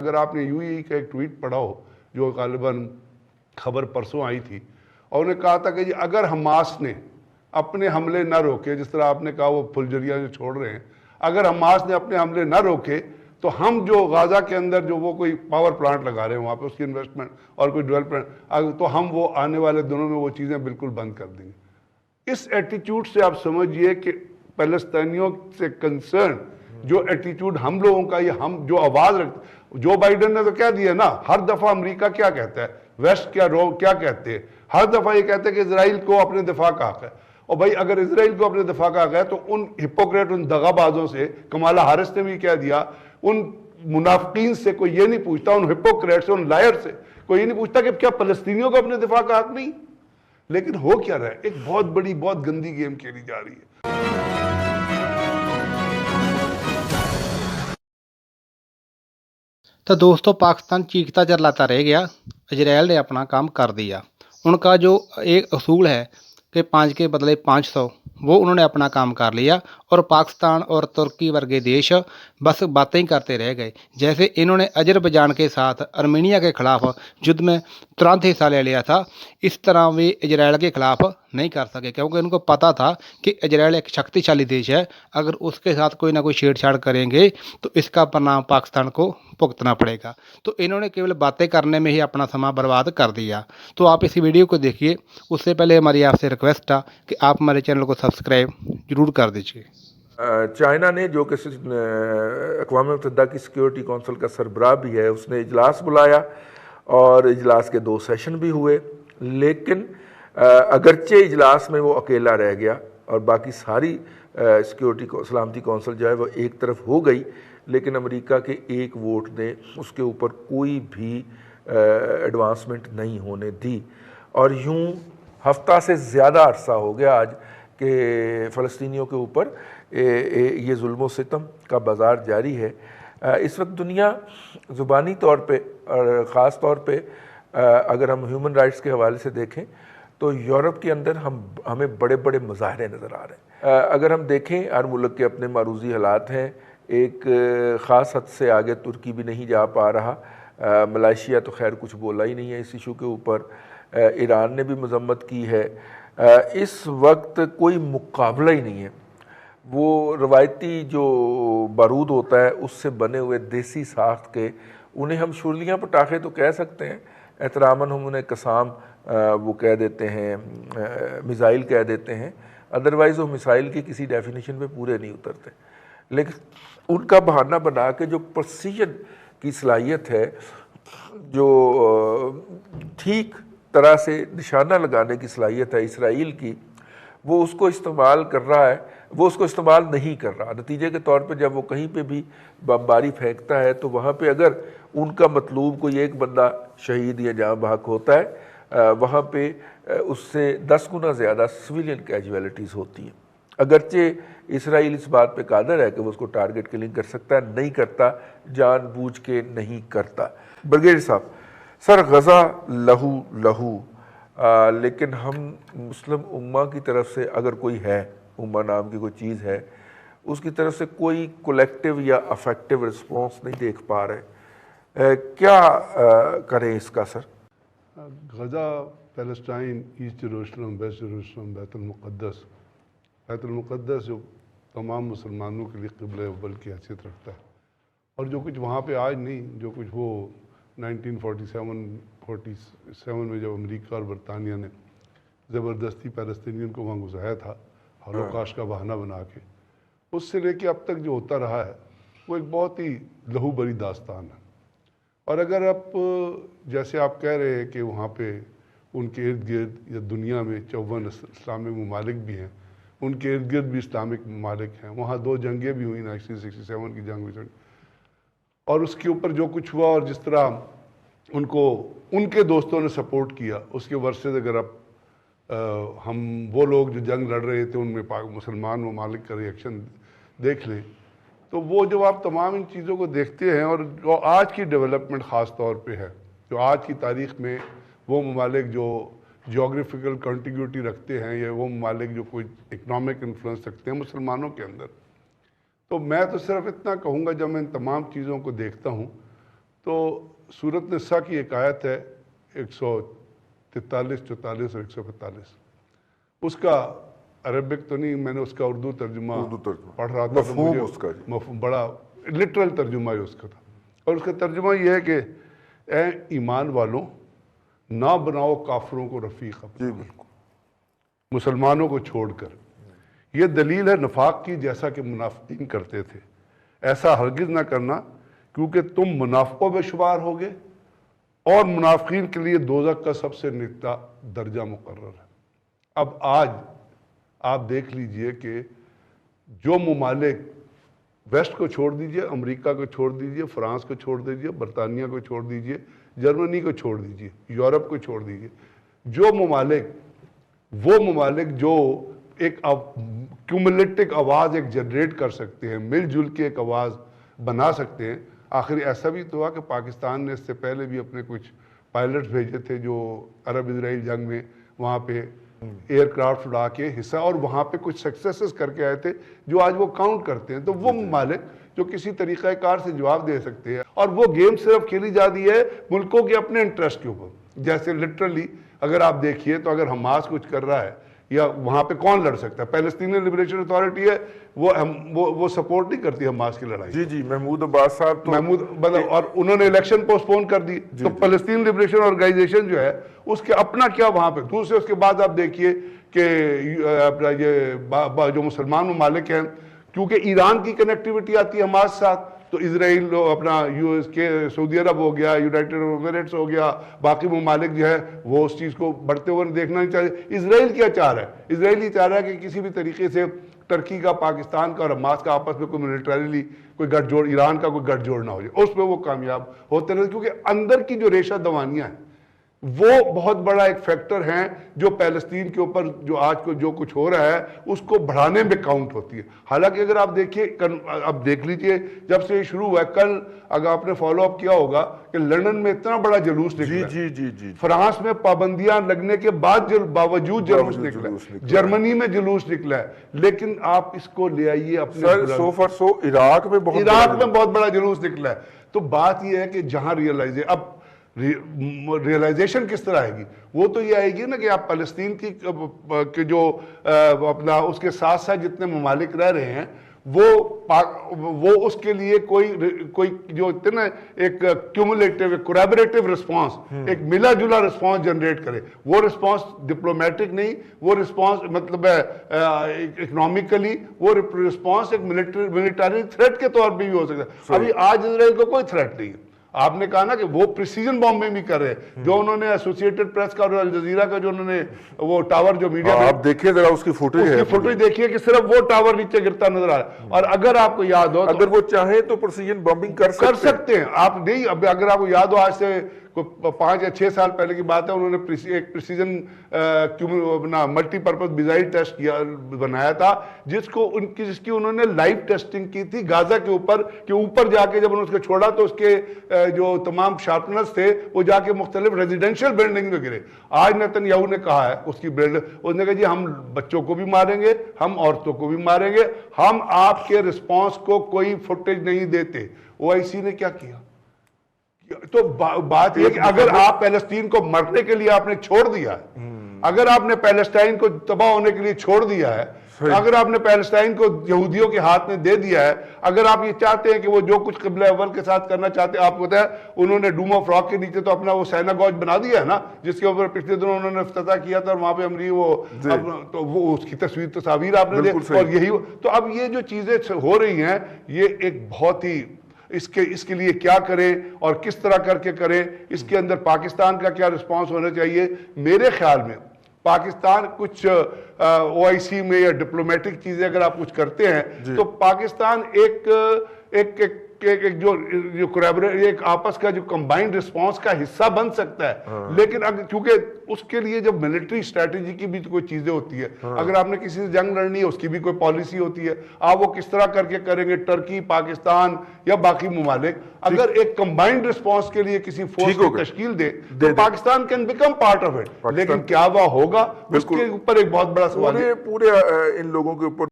اگر آپ نے UAE کا ایک ٹویٹ پڑھا ہو جو غالباً خبر پرسوں آئی تھی، اور انہیں کہا تھا کہ جی اگر حماس نے اپنے حملے نہ روکے، جس طرح آپ نے کہا وہ پھلجریاں جو چھوڑ رہے ہیں، اگر حماس نے اپنے حملے نہ روکے تو ہم جو غازہ کے اندر جو وہ کوئی پاور پلانٹ لگا رہے ہیں وہاں پہ اس کی انویسٹمنٹ اور کوئی ڈیولپمنٹ، تو ہم وہ آنے والے دنوں میں وہ چیزیں بالکل بند کر دیں گے۔ اس ایٹیٹیوڈ سے آپ سمجھئے کہ فلسطینیوں سے کنسرن جو ایٹیٹیوڈ ہم لوگوں کا، یہ ہم جو آواز رکھتے، جو بائیڈن نے تو کہہ دیا نا، ہر دفعہ امریکہ کیا کہتا ہے، ویسٹ کیا کہتے ہیں، ہر دفعہ یہ کہتے ہیں کہ اسرائیل کو اپنے دفاع کا حق ہے۔ اور بھائی اگر اسرائیل کو اپنے دفاع کا حق ہے تو ان ہپوکریٹ، ان دغا بازوں سے، کمالا ہارس نے بھی کہہ دیا، ان منافقین سے کوئی یہ نہیں پوچھتا، ان ہپوکریٹ سے، ان لائر سے کوئی یہ نہیں پوچھتا کہ کیا فلسطینیوں کو اپنے دفاع کا حق نہیں؟ لیکن ہو کیا رہا ہے؟ ایک بہت بڑی، بہت گندی گیم کھیلی جا رہی ہے۔ تو دوستوں، پاکستان چیختا چلاتا رہ گیا، اسرائیل نے اپنا کام کر دیا۔ ان کا جو ایک اصول ہے کہ 5 کے بدلے 500، وہ انہوں نے اپنا کام کر لیا، اور پاکستان اور ترکی ورگے دیش بس باتیں کرتے رہ گئے۔ جیسے انہوں نے اذربائیجان کے ساتھ ارمینیا کے خلاف جد میں ترنت حصہ لے لیا تھا، اس طرح وہ اسرائیل کے خلاف نہیں کر سکے، کیونکہ ان کو پتہ تھا کہ اسرائیل ایک شکتیشالی دیش ہے، اگر اس کے ساتھ کوئی نہ کوئی چھیڑ چھاڑ کریں گے تو اس کا پرنام پاکستان کو بھگتنا پڑے گا۔ تو انہوں نے کیول باتیں کرنے میں ہی اپنا سماں برباد کر دیا۔ تو آپ اس ویڈیو کو دیکھیے، اس سے پہلے ہماری آپ سے ریکویسٹ ہے کہ آپ ہمارے چینل کو سبسکرائب ضرور کر دیجیے۔ چائنا نے، جو کہ اقوام متحدہ کی سیکیورٹی کونسل کا سربراہ بھی ہے، اس نے اجلاس بلایا اور اجلاس کے 2 سیشن بھی ہوئے، لیکن اگرچہ اجلاس میں وہ اکیلا رہ گیا اور باقی ساری سلامتی کونسل جو ہے وہ ایک طرف ہو گئی، لیکن امریکہ کے ایک ووٹ نے اس کے اوپر کوئی بھی ایڈوانسمنٹ نہیں ہونے دی، اور یوں ہفتہ سے زیادہ عرصہ ہو گیا آج کہ فلسطینیوں کے اوپر یہ ظلم و ستم کا بازار جاری ہے۔ اس وقت دنیا زبانی طور پہ اور خاص طور پہ اگر ہم ہیومن رائٹس کے حوالے سے دیکھیں تو یورپ کے اندر ہمیں بڑے بڑے مظاہرے نظر آ رہے ہیں۔ اگر ہم دیکھیں، ہر ملک کے اپنے معروضی حالات ہیں، ایک خاص حد سے آگے ترکی بھی نہیں جا پا رہا، ملائیشیا تو خیر کچھ بولا ہی نہیں ہے اس ایشو کے اوپر، ایران نے بھی مذمت کی ہے۔ اس وقت کوئی مقابلہ ہی نہیں ہے، وہ روایتی جو بارود ہوتا ہے اس سے بنے ہوئے دیسی ساخت کے، انہیں ہم شورلیاں پٹاخے تو کہہ سکتے ہیں، احتراماً ہم انہیں قسام وہ کہہ دیتے ہیں، میزائل کہہ دیتے ہیں، ادروائز وہ میزائل کی کسی ڈیفینیشن پہ پورے نہیں اترتے، لیکن ان کا بہانہ بنا کے جو پرسیجن کی صلاحیت ہے، جو ٹھیک طرح سے نشانہ لگانے کی صلاحیت ہے اسرائیل کی، وہ اس کو استعمال کر رہا ہے، وہ اس کو استعمال نہیں کر رہا۔ نتیجے کے طور پہ جب وہ کہیں پہ بھی بمباری پھینکتا ہے تو وہاں پہ اگر ان کا مطلوب کوئی ایک بندہ شہید یا جاں بحق ہوتا ہے، وہاں پہ اس سے 10 گنا زیادہ سویلین کیجویلٹیز ہوتی ہیں۔ اگرچہ اسرائیل اس بات پہ قادر ہے کہ وہ اس کو ٹارگٹ کلنگ کر سکتا ہے، نہیں کرتا، جان بوجھ کے نہیں کرتا۔ برگیڈیئر صاحب، سر غزہ لہو لہو، لیکن ہم مسلم امہ کی طرف سے اگر کوئی ہے، امہ نام کی کوئی چیز ہے، اس کی طرف سے کوئی کولیکٹیو یا افیکٹو رسپانس نہیں دیکھ پا رہے، کیا کریں اس کا sir? Gaza, Palestine, East Jerusalem, West Jerusalem, بیت المقدس جو تمام مسلمانوں کے لیے قبلہ اول کی حیثیت رکھتا ہے، اور جو کچھ وہاں پہ آج نہیں، جو کچھ وہ 1947 میں جب امریکہ اور برطانیہ نے زبردستی پیلسطینین کو وہاں گھسایا تھا ہولوکاسٹ کا بہانہ بنا کے، اس سے لے کے اب تک جو ہوتا رہا ہے وہ ایک بہت ہی لہو بری داستان ہے۔ اور اگر آپ جیسے آپ کہہ رہے ہیں کہ وہاں پہ ان کے ارد گرد یا دنیا میں 54 اسلامک ممالک بھی ہیں، ان کے ارد گرد بھی اسلامک ممالک ہیں، وہاں 2 جنگیں بھی ہوئیں، 1967 کی جنگ ہوئی، اور اس کے اوپر جو کچھ ہوا اور جس طرح ان کو ان کے دوستوں نے سپورٹ کیا، اس کے ورسز اگر اب ہم وہ لوگ جو جنگ لڑ رہے تھے ان میں مسلمان ممالک کا ریئیکشن دیکھ لیں، تو وہ جب آپ تمام ان چیزوں کو دیکھتے ہیں، اور جو آج کی ڈیولپمنٹ خاص طور پہ ہے، جو آج کی تاریخ میں وہ ممالک جو جیوگرافیکل کنٹیگیوٹی رکھتے ہیں، یا وہ ممالک جو کوئی اکنامک انفلوئنس رکھتے ہیں مسلمانوں کے اندر، تو میں تو صرف اتنا کہوں گا، جب میں ان تمام چیزوں کو دیکھتا ہوں تو سورۃ نساء کی ایک آیت ہے 143, 44 اور 145. اس کا عربک تو نہیں, میں نے اس کا اردو ترجمہ پڑھ رہا تھا, مفہوم اس کا بڑا لٹرل ترجمہ ہی اس کا تھا. اور اس کا ترجمہ یہ ہے کہ اے ایمان والوں, نہ بناؤ کافروں کو رفیق اپنا, جی بالکل, مسلمانوں کو چھوڑ کر. یہ دلیل ہے نفاق کی, جیسا کہ منافقین کرتے تھے. ایسا ہرگز نہ کرنا کیونکہ تم منافقوں میں شمار ہوگے, اور منافقین کے لیے دوزخ کا سب سے نچلا درجہ مقرر ہے. اب آج آپ دیکھ لیجئے کہ جو ممالک, ویسٹ کو چھوڑ دیجئے, امریکہ کو چھوڑ دیجئے, فرانس کو چھوڑ دیجئے, برطانیہ کو چھوڑ دیجئے, جرمنی کو چھوڑ دیجئے, یورپ کو چھوڑ دیجئے, جو ممالک, وہ ممالک جو ایک کیومولیٹک آواز ایک جنریٹ کر سکتے ہیں, مل جل کے ایک آواز بنا سکتے ہیں. آخر ایسا بھی تو ہوا کہ پاکستان نے اس سے پہلے بھی اپنے کچھ پائلٹس بھیجے تھے جو عرب اسرائیل جنگ میں وہاں پہ ایئر کرافٹ اڑا کے حصہ, اور وہاں پہ کچھ سکسیسز کر کے آئے تھے جو آج وہ کاؤنٹ کرتے ہیں. تو وہ ممالک جو کسی طریقہ کار سے جواب دے سکتے ہیں, اور وہ گیم صرف کھیلی جاتی ہے ملکوں کے اپنے انٹرسٹ کے اوپر. جیسے لٹرلی اگر آپ دیکھیے تو اگر حماس کچھ کر رہا ہے, یا وہاں پہ کون لڑ سکتا ہے؟ پیلسٹینین لبریشن اتھارٹی ہے, وہ سپورٹ نہیں کرتی حماس کی لڑائی. جی جی, محمود عباس صاحب تو اور انہوں نے الیکشن پوسٹ پون کر دی. تو فلسطین لبریشن آرگنائزیشن جو ہے اس کے اپنا کیا وہاں پہ. دوسرے اس کے بعد آپ دیکھیے کہ یہ جو مسلمان ممالک ہیں, کیونکہ ایران کی کنیکٹیوٹی آتی ہے حماس ساتھ, تو اسرائیل اپنا US کے سعودی عرب ہو گیا, یونائٹڈ ایمریٹس ہو گیا, باقی ممالک جو ہے وہ اس چیز کو بڑھتے ہوئے دیکھنا نہیں چاہتے. اسرائیل کیا چاہ رہا ہے؟ اسرائیل یہ چاہ رہا ہے کہ کسی بھی طریقے سے ترکی کا, پاکستان کا اور حماس کا آپس میں کوئی ملیٹریلی کوئی گٹھ جوڑ, ایران کا کوئی گٹھ جوڑ نہ ہو جائے. اس پہ وہ کامیاب ہوتے رہے, کیونکہ اندر کی جو ریشہ دوانیاں ہیں وہ بہت بڑا ایک فیکٹر ہیں جو پیلسطین کے اوپر جو آج کو جو کچھ ہو رہا ہے اس کو بڑھانے میں کاؤنٹ ہوتی ہے. حالانکہ اگر آپ دیکھیے, اب دیکھ لیجئے جب سے یہ شروع ہوا ہے, کل اگر آپ نے فالو اپ کیا ہوگا کہ لندن میں اتنا بڑا جلوس نکلا, جی, فرانس میں پابندیاں لگنے کے باوجود جلوس نکلا, جرمنی میں جلوس نکلا ہے. لیکن آپ اس کو لے آئیے اپنے عراق میں بہت بڑا جلوس نکلا ہے. تو بات یہ ہے کہ جہاں ریئلائزیشن کس طرح آئے گی, وہ تو یہ آئے گی نا کہ آپ فلسطین کی جو اپنا اس کے ساتھ ساتھ جتنے ممالک رہ رہے ہیں وہ اس کے لیے کوئی جو اتنا ایک کیومولیٹیو کولیبریٹیو رسپانس, ایک ملا جلا رسپانس جنریٹ کرے. وہ رسپانس ڈپلومیٹک نہیں, وہ رسپانس مطلب اکنامکلی, وہ رسپانس ایک ملٹری تھریٹ کے طور پہ بھی ہو سکتا ہے. ابھی آج اسرائیل کو کوئی تھریٹ نہیں ہے. آپ نے کہا نا کہ وہ پریسیجن بامبنگ بھی کر رہے ہیں, جو انہوں نے ایسوسیٹڈ پریس کا اور الجزیرہ کا جو انہوں نے وہ ٹاور جو میڈیا میں, آپ دیکھیں ذرا اس کی فوٹیج دیکھیے کہ صرف وہ ٹاور نیچے گرتا نظر آ رہا ہے. اور اگر آپ کو یاد ہو, اگر وہ چاہیں تو پریسیجن بامبنگ کر سکتے ہیں. آپ نہیں, اب اگر آپ کو یاد ہو آج سے 5 یا 6 سال پہلے کی بات ہے, انہوں نے ایک precision multi purpose missile test بنایا تھا, جس کی انہوں نے لائیو ٹیسٹنگ کی تھی غازہ کے اوپر, کہ اوپر جا کے جب انہوں نے اس کو چھوڑا تو اس کے جو تمام شارپنرز تھے وہ جا کے مختلف ریزیڈینشل بلڈنگ میں گرے. آج نیتن یاہو نے کہا ہے اس کی اس نے کہا جی ہم بچوں کو بھی ماریں گے, ہم عورتوں کو بھی ماریں گے, ہم آپ کے رسپانس کو کوئی فوٹیج نہیں دیتے. OIC نے کیا کیا؟ تو بات یہ کہ اگر آپ پیلسٹین کو مرنے کے لیے آپ نے چھوڑ دیا ہے, اگر آپ نے پیلسٹائن کو تباہ ہونے کے لیے چھوڑ دیا ہے, اگر آپ نے پیلسٹائن کو یہودیوں کے ہاتھ میں دے دیا ہے, اگر آپ یہ چاہتے ہیں کہ وہ جو کچھ قبلہ اول کے ساتھ کرنا چاہتے ہیں, آپ کو پتا ہے انہوں نے ڈوم آف راک کے نیچے تو اپنا وہ سیناگوج بنا دیا ہے نا, جس کے اوپر پچھلے دنوں انہوں نے افتتاح کیا تھا, اور وہاں پہ وہ اس کی تصاویر آپ نے دیکھ, اور یہی. تو اب یہ جو چیزیں ہو رہی ہیں, یہ ایک بہت ہی اس کے لیے کیا کریں اور کس طرح کر کے کریں, اس کے اندر پاکستان کا کیا رسپانس ہونا چاہیے. میرے خیال میں پاکستان کچھ OIC میں یا ڈپلومیٹک چیزیں اگر آپ کچھ کرتے ہیں تو پاکستان ایک جو ایک آپس کا جو کمبائنڈ رسپانس کا حصہ بن سکتا ہے. لیکن چونکہ اس کے لیے جب ملٹری اسٹریٹجی کی بھی کوئی چیزیں ہوتی ہے, اگر آپ نے کسی سے جنگ لڑنی ہے اس کی بھی کوئی پالیسی ہوتی ہے, آپ وہ کس طرح کر کے کریں گے, ٹرکی, پاکستان یا باقی ممالک اگر ایک کمبائنڈ رسپانس کے لیے کسی فورس کی تشکیل دے تو Pakistan can become part of it. لیکن کیا وہ ہوگا, اس کے اوپر ایک بہت بڑا سوال ہے. پورے ان لوگوں کے اوپر